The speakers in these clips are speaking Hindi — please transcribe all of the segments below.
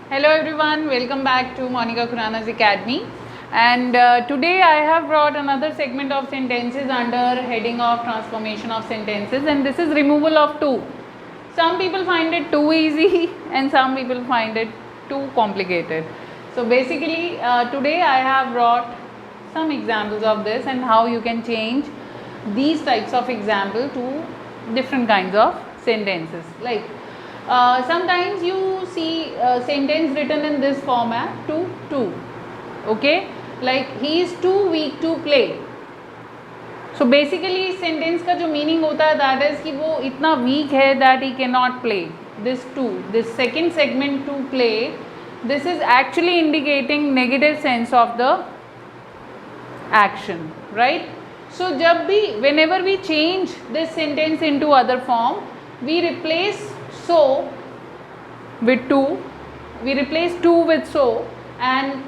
Hello everyone, welcome back to Monica Khurana's Academy. And today I have brought another segment of sentences under heading of transformation of sentences, and this is removal of to. Some people find it too easy and some people find it too complicated. So basically today I have brought some examples of this and how you can change these types of example to different kinds of sentences. Like sometimes you see a sentence written in this format to, okay, like he is too weak to play. So basically इस sentence का जो meaning होता है that is कि वो इतना weak है that he cannot play. This second segment to play, this is actually indicating negative sense of the action, right? So जब भी whenever we change this sentence into other form, we replace so with to, we replace to with so, and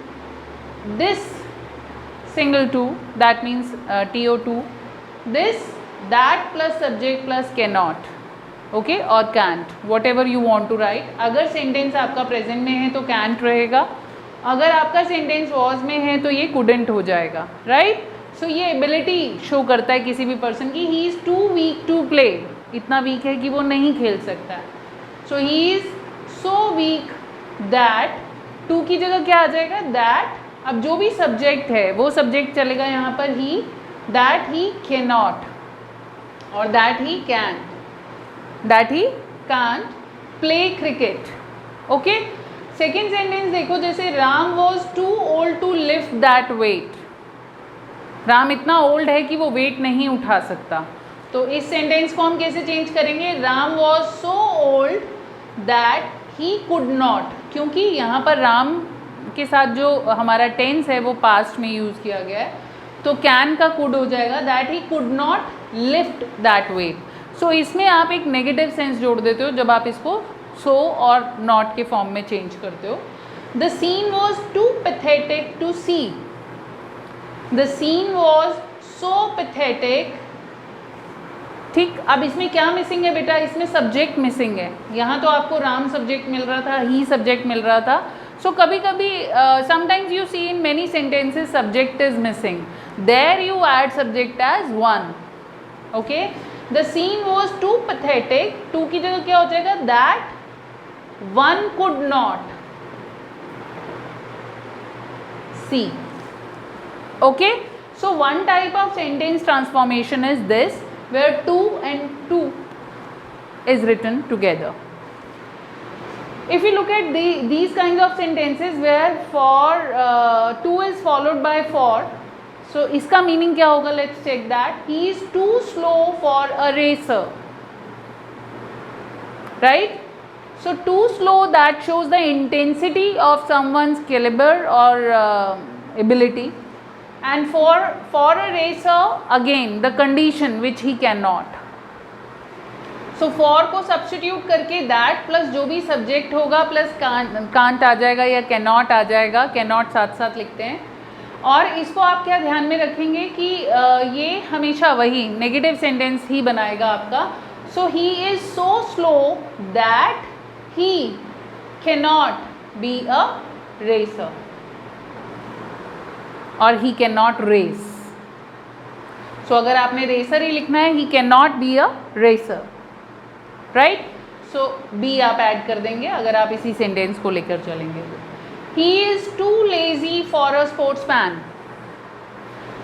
this single to, that means to, this, that plus subject plus cannot, okay, or can't, whatever you want to write. अगर sentence आपका present में है तो can't रहेगा, अगर आपका sentence was में है तो ये couldn't हो जाएगा, right? So ये ability show करता है किसी भी person की he is too weak to play, इतना weak है कि वो नहीं खेल सकता है. So he is so weak that to की जगह क्या आ जाएगा that. अब जो भी subject है वो subject चलेगा यहाँ पर he, that he cannot और that he can't play cricket. Okay. Second sentence देखो, जैसे Ram was too old to lift that weight. Ram इतना ओल्ड है कि वो वेट नहीं उठा सकता. तो इस सेंटेंस को हम कैसे चेंज करेंगे? Ram was so old that he could not, क्योंकि यहाँ पर राम के साथ जो हमारा टेंस है वो पास्ट में यूज़ किया गया है, तो कैन का कुड हो जाएगा that he could not lift that weight. So इसमें आप एक नेगेटिव सेंस जोड़ देते हो जब आप इसको सो और नॉट के फॉर्म में चेंज करते हो. The scene was too pathetic to see. The scene was so pathetic. ठीक, अब इसमें क्या मिसिंग है बेटा? इसमें सब्जेक्ट मिसिंग है. यहाँ तो आपको राम सब्जेक्ट मिल रहा था, ही सब्जेक्ट मिल रहा था. सो कभी कभी sometimes you see in many sentences subject is missing. There you add subject as one. Okay. The scene was too pathetic. Too की जगह क्या हो जाएगा? That one could not see. Okay, so one type of sentence transformation is this, where to and to is written together. If you look at these kinds of sentences where for to is followed by for, so इसका meaning क्या होगा? Let's check that. He is too slow for a racer, right? So too slow, that shows the intensity of someone's caliber or ability. And for a racer, again the condition which he cannot. So for को substitute करके that plus जो भी subject होगा plus can't आ जाएगा या cannot आ जाएगा. cannot साथ साथ लिखते हैं. और इसको आप क्या ध्यान में रखेंगे कि ये हमेशा वही negative sentence ही बनाएगा आपका. So he is so slow that he cannot be a racer. और he can not race. So अगर आपने रेसर ही लिखना है, he can not be a racer, right. So be आप ऐड कर देंगे अगर आप इसी सेंटेंस को लेकर चलेंगे. He is too lazy for a sportsman.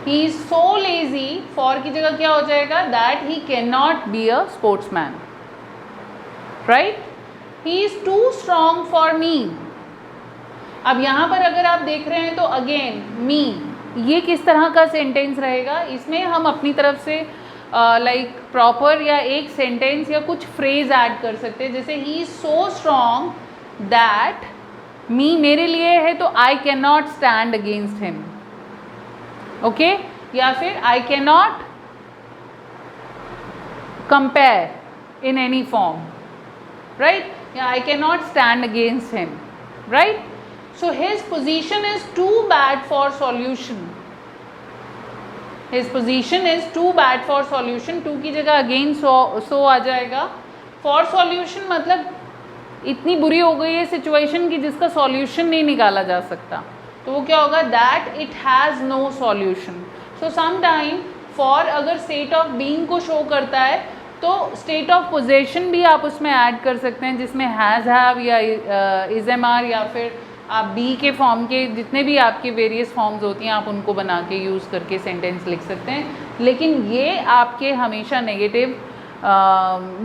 He is so lazy. For की जगह क्या हो जाएगा? That he can not be a sportsman, right. He is too strong for me. अब यहाँ पर अगर आप देख रहे हैं तो अगेन मी, ये किस तरह का सेंटेंस रहेगा? इसमें हम अपनी तरफ से लाइक प्रॉपर या एक सेंटेंस या कुछ फ्रेज ऐड कर सकते हैं. जैसे he is so strong that me मेरे लिए है तो I can not stand against him. Okay. या फिर I can not compare in any form, right. या I can not stand against him, right. So his position is too bad for solution. His position is too bad for solution. Too की जगह again so आ जाएगा. For solution मतलब इतनी बुरी हो गई है सिचुएशन कि जिसका सॉल्यूशन नहीं निकाला जा सकता, तो वो क्या होगा, that it has no solution. So some for अगर स्टेट ऑफ बीइंग को शो करता है तो स्टेट ऑफ पोजेशन भी आप उसमें ऐड कर सकते हैं, जिसमें हैज़ हैव या इज एम आर या फिर आप बी के फॉर्म के जितने भी आपके वेरियस फॉर्म्स होती हैं आप उनको बना के यूज़ करके सेंटेंस लिख सकते हैं, लेकिन ये आपके हमेशा नेगेटिव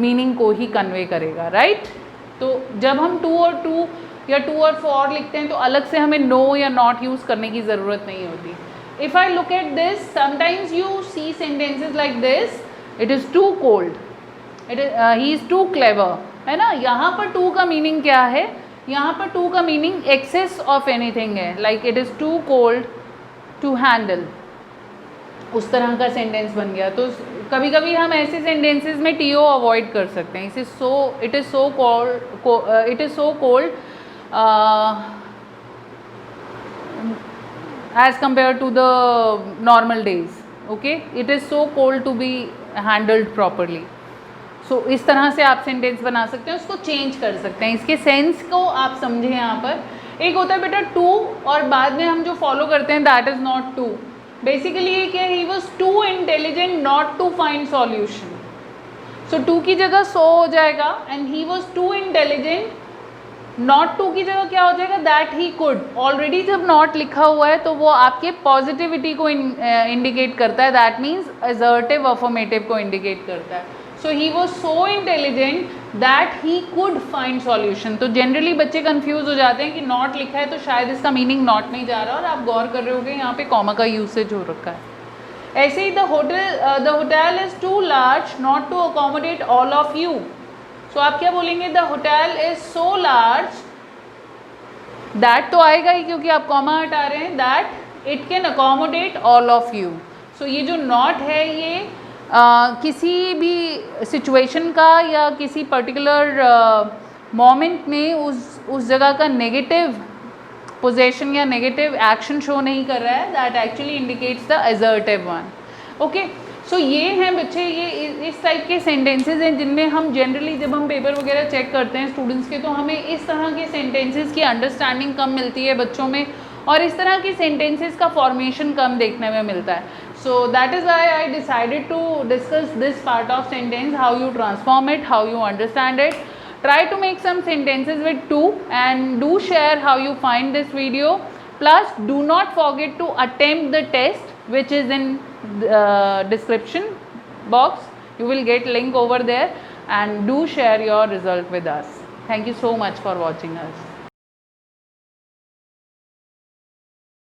मीनिंग को ही कन्वे करेगा, राइट। तो जब हम टू और टू या टू और फॉर लिखते हैं तो अलग से हमें नो या नॉट यूज़ करने की ज़रूरत नहीं होती। If I look at this, sometimes you see sentences like this, it is too cold, it is he is too clever, है ना। यहाँ पर टू का मीनिंग क्या है, यहाँ पर टू का मीनिंग एक्सेस ऑफ एनीथिंग है, like it is too cold to handle, उस तरह का सेंटेंस बन गया। तो कभी कभी हम ऐसे सेंटेंसेस में टी ओ अवॉइड कर सकते हैं, इसे it is so cold as compared to the normal days, okay, it is so cold to be handled properly. So इस तरह से आप सेंटेंस बना सकते हैं, उसको चेंज कर सकते हैं, इसके सेंस को आप समझें। यहाँ पर एक होता है बेटा टू और बाद में हम जो फॉलो करते हैं that is not too. Basically ये क्या, he was too intelligent not to find solution. So too की जगह सो हो जाएगा and he was too intelligent, not टू की जगह क्या हो जाएगा, दैट ही कुड। ऑलरेडी जब नॉट लिखा हुआ है तो वो आपके पॉजिटिविटी को इंडिकेट करता है, दैट मीन्स असर्टिव अफर्मेटिव को इंडिकेट करता है। So he was so intelligent that he could find solution. तो जनरली बच्चे कंफ्यूज हो जाते हैं कि नॉट लिखा है तो शायद इसका मीनिंग नॉट नहीं जा रहा, और आप गौर कर रहे होगे यहाँ पे कॉमा का यूसेज हो रखा है। ऐसे ही the hotel is too large not to accommodate all of you. तो आप क्या बोलेंगे, the hotel is so large, that तो आएगा ही क्योंकि आप कॉमा हटा रहे हैं, that it can accommodate all of you. So ये जो नॉट है ये किसी भी सिचुएशन का या किसी पर्टिकुलर मोमेंट में उस जगह का नेगेटिव पोजेशन या नेगेटिव एक्शन शो नहीं कर रहा है, that actually indicates the assertive one, okay. So ये हैं बच्चे, ये इस टाइप के सेंटेंसेस हैं जिनमें हम जनरली जब हम पेपर वगैरह चेक करते हैं स्टूडेंट्स के, तो हमें इस तरह के सेंटेंसेस की अंडरस्टैंडिंग कम मिलती है बच्चों में, और इस तरह की सेंटेंसेस का फॉर्मेशन कम देखने में मिलता है। So that is why I decided to discuss this part of sentence, how you transform it, how you understand it. Try to make some sentences with two and do share how you find this video. Plus do not forget to attempt the test which is in description box. You will get link over there, and do share your result with us. Thank you so much for watching us.